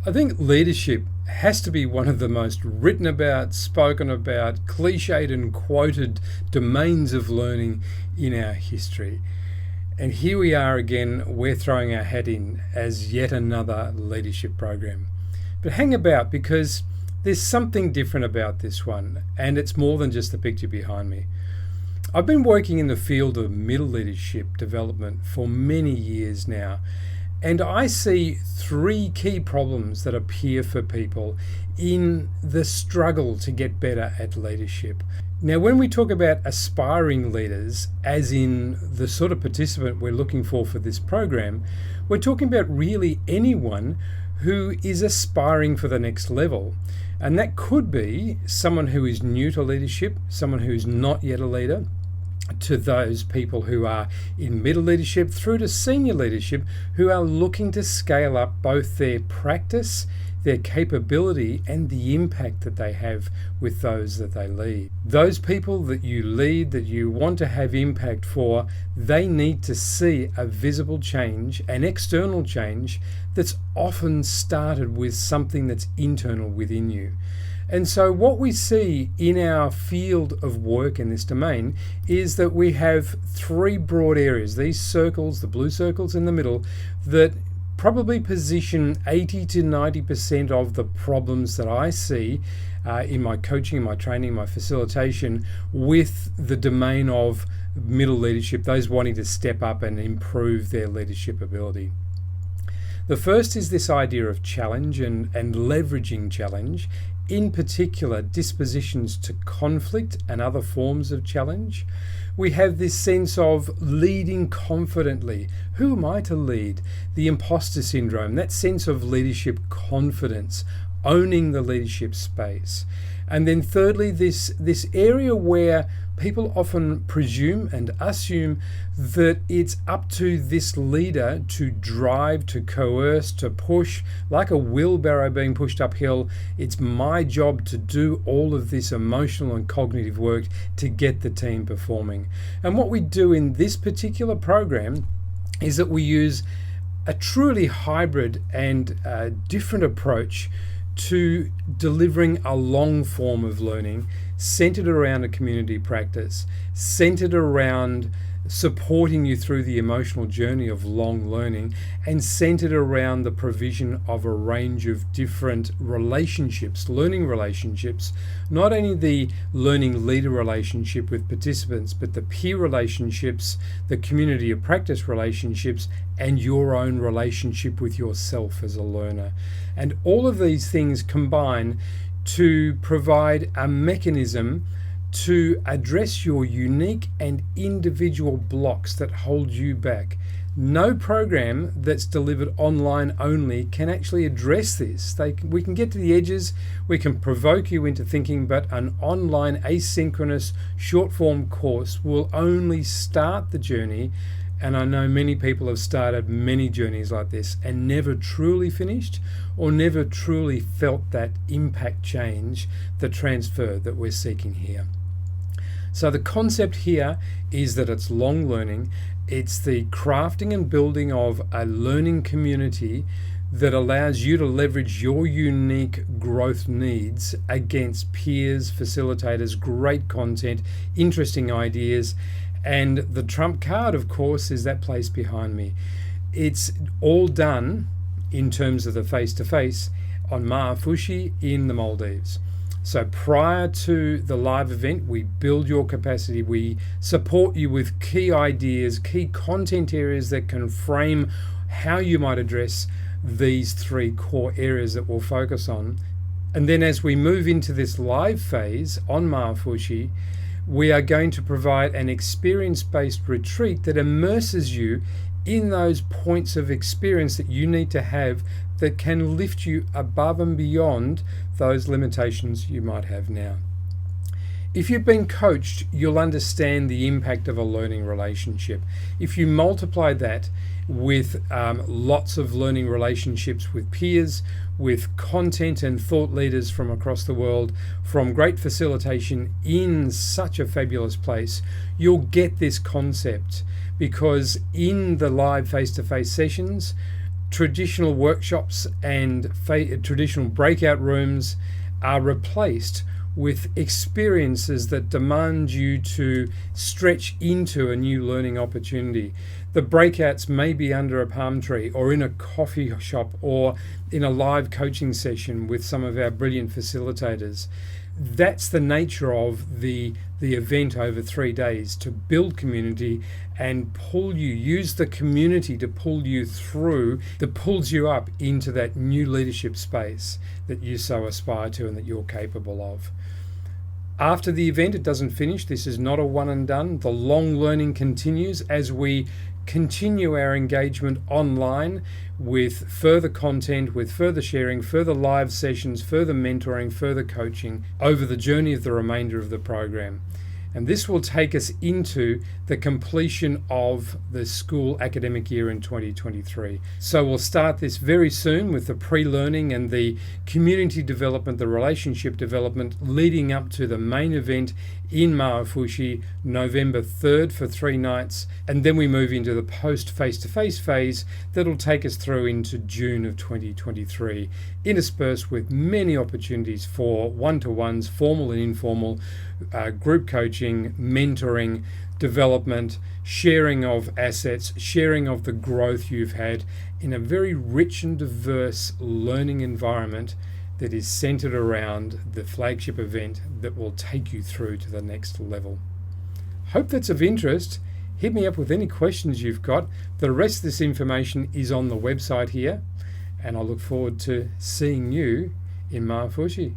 I think leadership has to be one of the most written about, spoken about, cliched and quoted domains of learning in our history. And here we are again, we're throwing our hat in as yet another leadership program. But hang about, because there's something different about this one, and it's more than just the picture behind me. I've been working in the field of middle leadership development for many years now, and I see three key problems that appear for people in the struggle to get better at leadership. Now, when we talk about aspiring leaders, as in the sort of participant we're looking for this program, we're talking about really anyone who is aspiring for the next level. And that could be someone who is new to leadership, someone who's not yet a leader, to those people who are in middle leadership, through to senior leadership, who are looking to scale up both their practice, their capability, and the impact that they have with those that they lead. Those people that you lead, that you want to have impact for, they need to see a visible change, an external change that's often started with something that's internal within you. And so what we see in our field of work in this domain is that we have three broad areas, these circles, the blue circles in the middle, that probably position 80 to 90% of the problems that I see in my coaching, my training, my facilitation with the domain of middle leadership, those wanting to step up and improve their leadership ability. The first is this idea of challenge and leveraging challenge, in particular dispositions to conflict and other forms of challenge. We have this sense of leading confidently. Who am I to lead? The imposter syndrome, that sense of leadership confidence, owning the leadership space. And then thirdly, this area where people often presume and assume that it's up to this leader to drive, to coerce, to push, like a wheelbarrow being pushed uphill. It's my job to do all of this emotional and cognitive work to get the team performing. And what we do in this particular program is that we use a truly hybrid and different approach to delivering a long form of learning centered around a community practice, centered around supporting you through the emotional journey of long learning, and centered around the provision of a range of different relationships, learning relationships, not only the learning leader relationship with participants, but the peer relationships, the community of practice relationships, and your own relationship with yourself as a learner. And all of these things combine to provide a mechanism to address your unique and individual blocks that hold you back. No program that's delivered online only can actually address this. We can get to the edges, we can provoke you into thinking, but an online asynchronous short form course will only start the journey. And I know many people have started many journeys like this and never truly finished or never truly felt that impact change, the transfer that we're seeking here. So the concept here is that it's long learning. It's the crafting and building of a learning community that allows you to leverage your unique growth needs against peers, facilitators, great content, interesting ideas. And the trump card, of course, is that place behind me. It's all done in terms of the face-to-face on Maafushi in the Maldives. So prior to the live event, we build your capacity. We support you with key ideas, key content areas that can frame how you might address these three core areas that we'll focus on. And then as we move into this live phase on Maafushi, we are going to provide an experience-based retreat that immerses you in those points of experience that you need to have that can lift you above and beyond those limitations you might have now. If you've been coached, you'll understand the impact of a learning relationship. If you multiply that with lots of learning relationships with peers, with content and thought leaders from across the world, from great facilitation in such a fabulous place, you'll get this concept, because in the live face-to-face sessions, traditional workshops and traditional breakout rooms are replaced with experiences that demand you to stretch into a new learning opportunity. The breakouts may be under a palm tree or in a coffee shop or in a live coaching session with some of our brilliant facilitators. That's the nature of the event over 3 days, to build community and use the community to pull you through, that pulls you up into that new leadership space that you so aspire to and that you're capable of. After the event, it doesn't finish. This is not a one and done. The long learning continues as we continue our engagement online with further content, with further sharing, further live sessions, further mentoring, further coaching over the journey of the remainder of the program. And this will take us into the completion of the school academic year in 2023. So we'll start this very soon with the pre-learning and the community development, the relationship development, leading up to the main event in Maafushi, November 3rd for 3 nights. And then we move into the post face-to-face phase that'll take us through into June of 2023, interspersed with many opportunities for one-to-ones, formal and informal, group coaching, mentoring, development, sharing of assets, sharing of the growth you've had in a very rich and diverse learning environment that is centered around the flagship event that will take you through to the next level. Hope that's of interest. Hit me up with any questions you've got. The rest of this information is on the website here, and I look forward to seeing you in Maafushi.